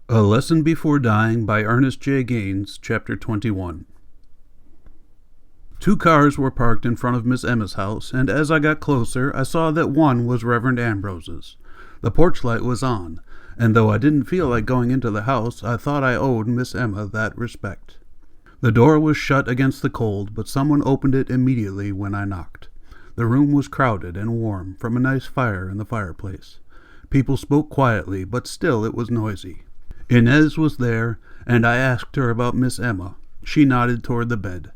A Lesson Before Dying by Ernest J. Gaines, Chapter 21. Two cars were parked in front of Miss Emma's house, and as I got closer, I saw that one was Reverend Ambrose's. The porch light was on, and though I didn't feel like going into the house, I thought I owed Miss Emma that respect. The door was shut against the cold, but someone opened it immediately when I knocked. The room was crowded and warm from a nice fire in the fireplace. People spoke quietly, but still it was noisy. Inez was there, and I asked her about Miss Emma. She nodded toward the bed.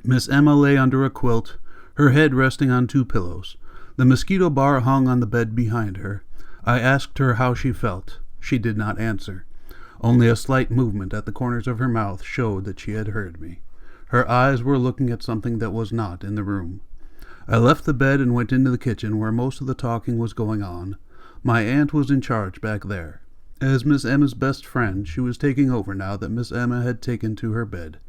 Miss Emma lay under a quilt, her head resting on two pillows. The mosquito bar hung on the bed behind her. I asked her how she felt. She did not answer. Only a slight movement at the corners of her mouth showed that she had heard me. Her eyes were looking at something that was not in the room. I left the bed and went into the kitchen where most of the talking was going on. My aunt was in charge back there. As Miss Emma's best friend, she was taking over now that Miss Emma had taken to her bed.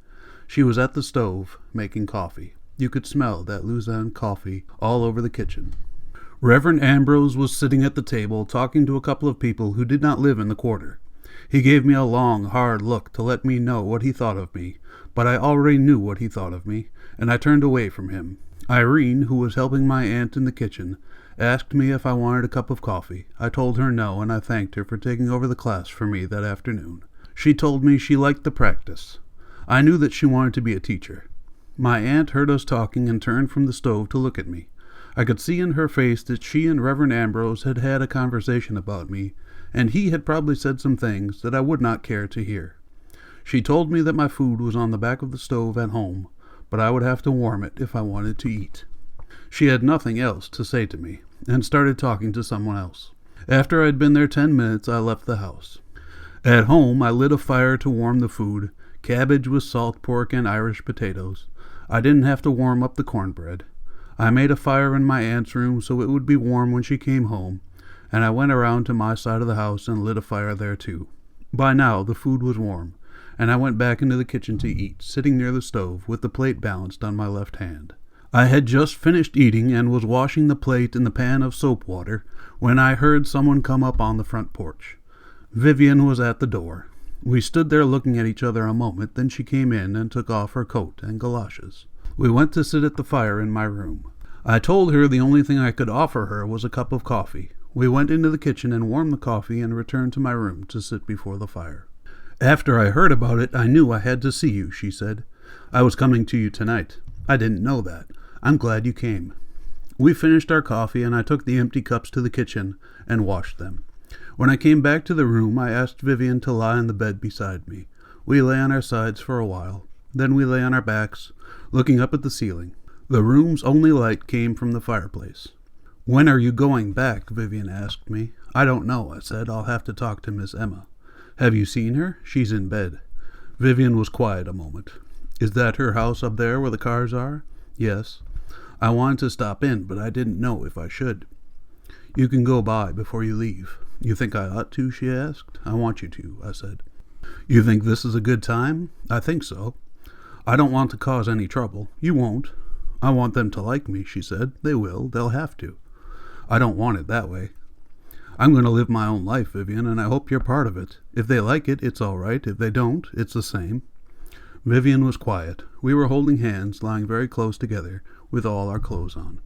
She was at the stove, making coffee. You could smell that Lausanne coffee all over the kitchen. Reverend Ambrose was sitting at the table, talking to a couple of people who did not live in the quarter. He gave me a long, hard look to let me know what he thought of me, but I already knew what he thought of me, and I turned away from him. Irene, who was helping my aunt in the kitchen, asked me if I wanted a cup of coffee. I told her no, and I thanked her for taking over the class for me that afternoon. She told me she liked the practice. I knew that she wanted to be a teacher. My aunt heard us talking and turned from the stove to look at me. I could see in her face that she and Reverend Ambrose had had a conversation about me, and he had probably said some things that I would not care to hear. She told me that my food was on the back of the stove at home, but I would have to warm it if I wanted to eat. She had nothing else to say to me, and started talking to someone else. After I'd been there 10 minutes, I left the house. At home, I lit a fire to warm the food, cabbage with salt pork and Irish potatoes. I didn't have to warm up the cornbread. I made a fire in my aunt's room so it would be warm when she came home, and I went around to my side of the house and lit a fire there too. By now, the food was warm, and I went back into the kitchen to eat, sitting near the stove with the plate balanced on my left hand. I had just finished eating and was washing the plate in the pan of soap water when I heard someone come up on the front porch. Vivian was at the door. We stood there looking at each other a moment, then she came in and took off her coat and galoshes. We went to sit at the fire in my room. I told her the only thing I could offer her was a cup of coffee. We went into the kitchen and warmed the coffee and returned to my room to sit before the fire. After I heard about it, I knew I had to see you, she said. I was coming to you tonight. I didn't know that. I'm glad you came. We finished our coffee, and I took the empty cups to the kitchen and washed them. When I came back to the room, I asked Vivian to lie on the bed beside me. We lay on our sides for a while. Then we lay on our backs, looking up at the ceiling. The room's only light came from the fireplace. When are you going back? Vivian asked me. I don't know, I said. I'll have to talk to Miss Emma. Have you seen her? She's in bed. Vivian was quiet a moment. Is that her house up there where the cars are? Yes. I wanted to stop in, but I didn't know if I should. You can go by before you leave. You think I ought to? She asked. I want you to, I said. You think this is a good time? I think so. I don't want to cause any trouble. You won't. I want them to like me, she said. They will. They'll have to. I don't want it that way. I'm going to live my own life, Vivian, and I hope you're part of it. If they like it, it's all right. If they don't, it's the same. Vivian was quiet. We were holding hands, lying very close together, with all our clothes on.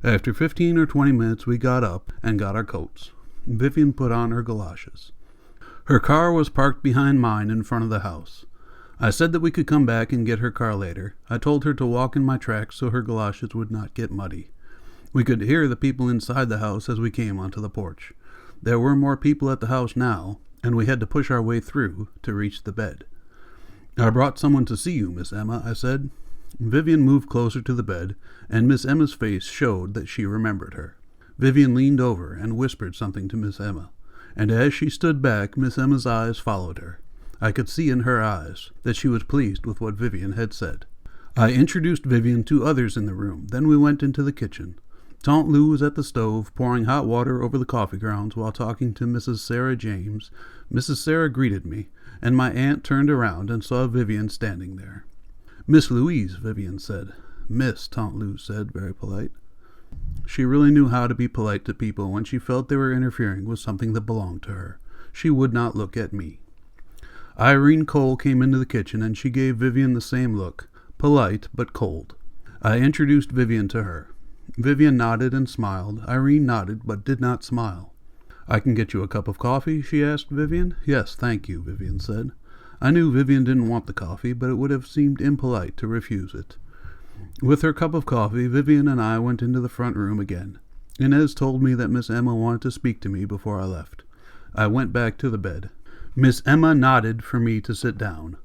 After 15 or 20 minutes, we got up and got our coats. Vivian put on her galoshes. Her car was parked behind mine in front of the house. I said that we could come back and get her car later. I told her to walk in my tracks so her galoshes would not get muddy. We could hear the people inside the house as we came onto the porch. There were more people at the house now, and we had to push our way through to reach the bed. I brought someone to see you, Miss Emma, I said. Vivian moved closer to the bed, and Miss Emma's face showed that she remembered her. Vivian leaned over and whispered something to Miss Emma, and as she stood back, Miss Emma's eyes followed her. I could see in her eyes that she was pleased with what Vivian had said. I introduced Vivian to others in the room, then we went into the kitchen. Tante Lou was at the stove, pouring hot water over the coffee grounds while talking to Mrs. Sarah James. Mrs. Sarah greeted me, and my aunt turned around and saw Vivian standing there. Miss Louise, Vivian said. Miss, Tante Lou said, very polite. She really knew how to be polite to people when she felt they were interfering with something that belonged to her. She would not look at me. Irene Cole came into the kitchen, and she gave Vivian the same look, polite but cold. I introduced Vivian to her. Vivian nodded and smiled. Irene nodded but did not smile. "I can get you a cup of coffee?" she asked Vivian. "Yes, thank you," Vivian said. I knew Vivian didn't want the coffee, but it would have seemed impolite to refuse it. With her cup of coffee, Vivian and I went into the front room again. Inez told me that Miss Emma wanted to speak to me before I left. I went back to the bed. Miss Emma nodded for me to sit down.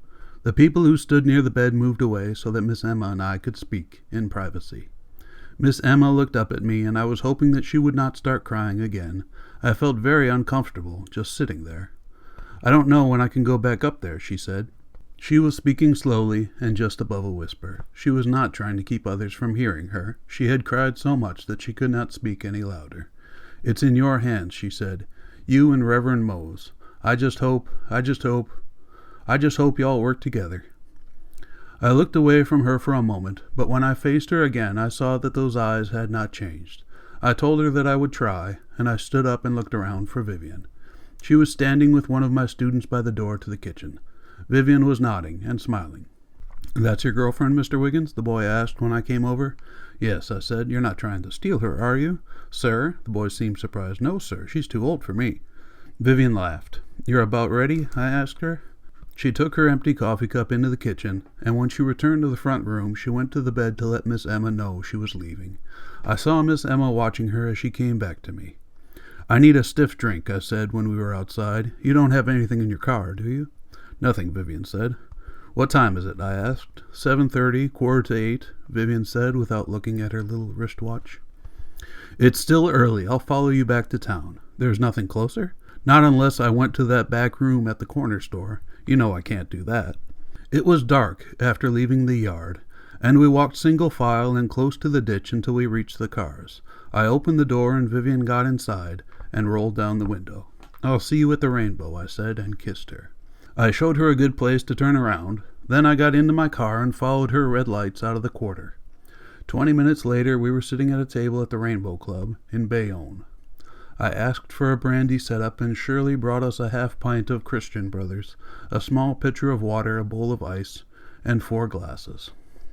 The people who stood near the bed moved away so that Miss Emma and I could speak in privacy. Miss Emma looked up at me, and I was hoping that she would not start crying again. I felt very uncomfortable just sitting there. "I don't know when I can go back up there," she said. She was speaking slowly and just above a whisper. She was not trying to keep others from hearing her. She had cried so much that she could not speak any louder. "It's in your hands," she said. "You and Reverend Mose. I just hope y'all work together." I looked away from her for a moment, but when I faced her again, I saw that those eyes had not changed. I told her that I would try, and I stood up and looked around for Vivian. She was standing with one of my students by the door to the kitchen. Vivian was nodding and smiling. "That's your girlfriend, Mr. Wiggins?" the boy asked when I came over. "Yes," I said. "You're not trying to steal her, are you?" "Sir?" The boy seemed surprised. "No, sir. She's too old for me." Vivian laughed. "You're about ready?" I asked her. She took her empty coffee cup into the kitchen, and when she returned to the front room, she went to the bed to let Miss Emma know she was leaving. I saw Miss Emma watching her as she came back to me. "I need a stiff drink," I said when we were outside. "You don't have anything in your car, do you?" "Nothing," Vivian said. "What time is it?" I asked. 7:30, 7:45, Vivian said without looking at her little wristwatch. "It's still early. I'll follow you back to town." "There's nothing closer?" "Not unless I went to that back room at the corner store. You know I can't do that." It was dark after leaving the yard, and we walked single file and close to the ditch until we reached the cars. I opened the door and Vivian got inside and rolled down the window. "I'll see you at the Rainbow," I said, and kissed her. I showed her a good place to turn around. Then I got into my car and followed her red lights out of the quarter. 20 minutes later, we were sitting at a table at the Rainbow Club in Bayonne. I asked for a brandy set-up, and Shirley brought us a half-pint of Christian Brothers, a small pitcher of water, a bowl of ice, and 4 glasses.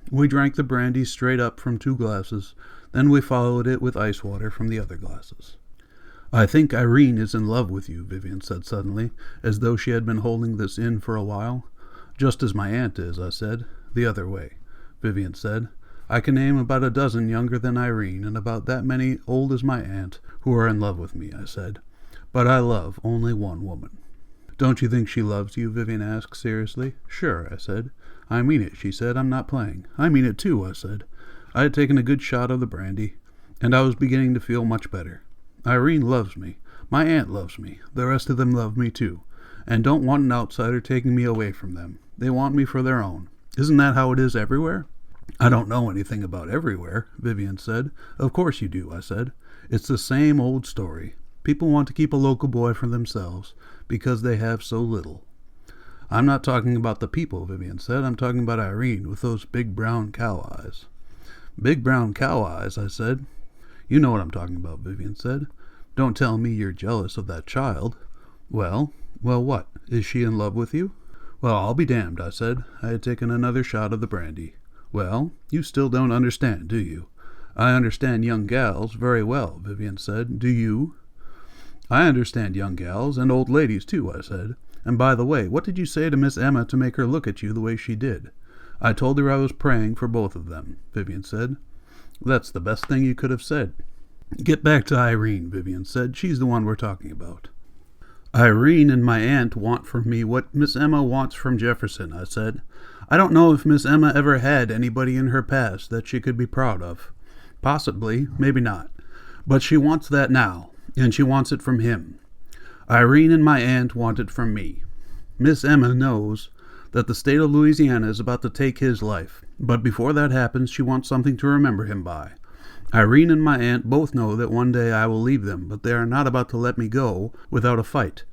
We drank the brandy straight up from 2 glasses, then we followed it with ice water from the other glasses. "I think Irene is in love with you," Vivian said suddenly, as though she had been holding this in for a while. "Just as my aunt is," I said. "The other way," Vivian said. "I can name about a dozen younger than Irene, and about that many old as my aunt, who are in love with me," I said. "But I love only one woman." "Don't you think she loves you?" Vivian asked seriously. "Sure," I said. "I mean it," she said. "I'm not playing." "I mean it too," I said. I had taken a good shot of the brandy, and I was beginning to feel much better. "Irene loves me. My aunt loves me. The rest of them love me too, and don't want an outsider taking me away from them. They want me for their own. Isn't that how it is everywhere?" "I don't know anything about everywhere," Vivian said. "Of course you do," I said. "It's the same old story. People want to keep a local boy for themselves because they have so little." "I'm not talking about the people," Vivian said. "I'm talking about Irene with those big brown cow eyes." "Big brown cow eyes," I said. "You know what I'm talking about," Vivian said. "Don't tell me you're jealous of that child." Well, what? Is she in love with you?" "Well, I'll be damned," I said. I had taken another shot of the brandy. "Well, you still don't understand, do you?" "I understand young gals very well," Vivian said. "Do you?" "I understand young gals, and old ladies too," I said. "And by the way, what did you say to Miss Emma to make her look at you the way she did?" "I told her I was praying for both of them," Vivian said. "That's the best thing you could have said." "Get back to Irene," Vivian said. "She's the one we're talking about." "Irene and my aunt want from me what Miss Emma wants from Jefferson," I said. "I don't know if Miss Emma ever had anybody in her past that she could be proud of. Possibly, maybe not. But she wants that now, and she wants it from him. Irene and my aunt want it from me. Miss Emma knows that the state of Louisiana is about to take his life, but before that happens, she wants something to remember him by. Irene and my aunt both know that one day I will leave them, but they are not about to let me go without a fight.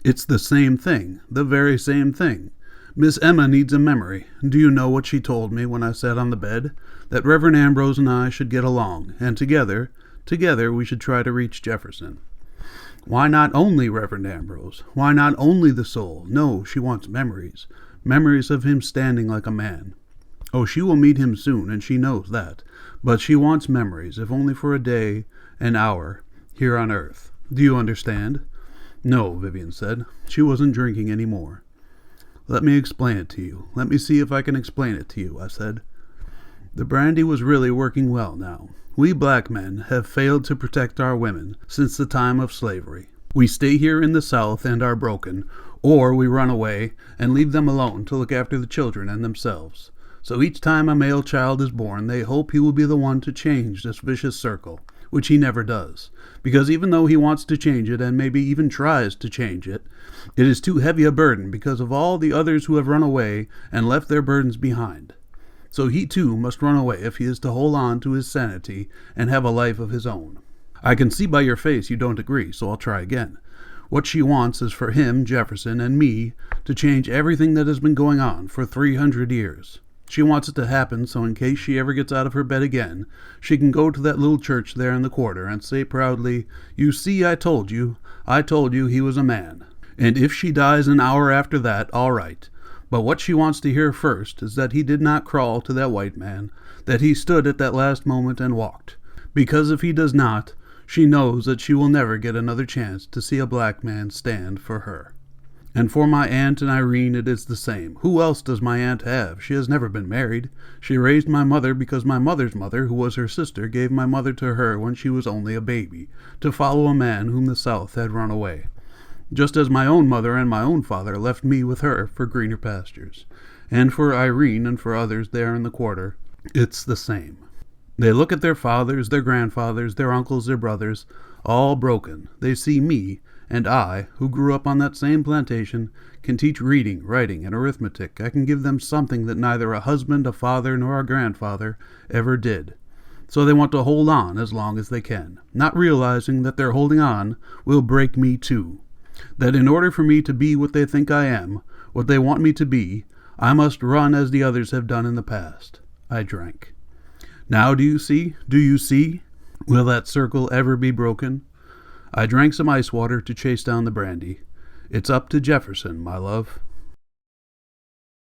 It's the same thing, the very same thing. Miss Emma needs a memory. Do you know what she told me when I sat on the bed? That Reverend Ambrose and I should get along, and together we should try to reach Jefferson. Why not only Reverend Ambrose? Why not only the soul? No, she wants memories. Memories of him standing like a man. Oh, she will meet him soon, and she knows that. But she wants memories, if only for a day, an hour, here on earth. Do you understand? No, Vivian said. She wasn't drinking any more. Let me explain it to you. Let me see if I can explain it to you, I said. The brandy was really working well now. We black men have failed to protect our women since the time of slavery. We stay here in the South and are broken, or we run away and leave them alone to look after the children and themselves. So each time a male child is born, they hope he will be the one to change this vicious circle, which he never does. Because even though he wants to change it, and maybe even tries to change it, it is too heavy a burden because of all the others who have run away and left their burdens behind. So he too must run away if he is to hold on to his sanity and have a life of his own. I can see by your face you don't agree, so I'll try again. What she wants is for him, Jefferson, and me to change everything that has been going on for 300 years. She wants it to happen so in case she ever gets out of her bed again, she can go to that little church there in the quarter and say proudly, "You see, I told you he was a man." And if she dies an hour after that, all right. But what she wants to hear first is that he did not crawl to that white man, that he stood at that last moment and walked. Because if he does not, she knows that she will never get another chance to see a black man stand for her. And for my aunt and Irene it is the same. Who else does my aunt have? She has never been married. She raised my mother because my mother's mother, who was her sister, gave my mother to her when she was only a baby, to follow a man whom the South had run away. Just as my own mother and my own father left me with her for greener pastures. And for Irene and for others there in the quarter, it's the same. They look at their fathers, their grandfathers, their uncles, their brothers, all broken. They see me, and I, who grew up on that same plantation, can teach reading, writing, and arithmetic. I can give them something that neither a husband, a father, nor a grandfather ever did. So they want to hold on as long as they can, not realizing that their holding on will break me too. That in order for me to be what they think I am, what they want me to be, I must run as the others have done in the past. I drank. Now do you see? Do you see? Will that circle ever be broken? I drank some ice water to chase down the brandy. It's up to Jefferson, my love.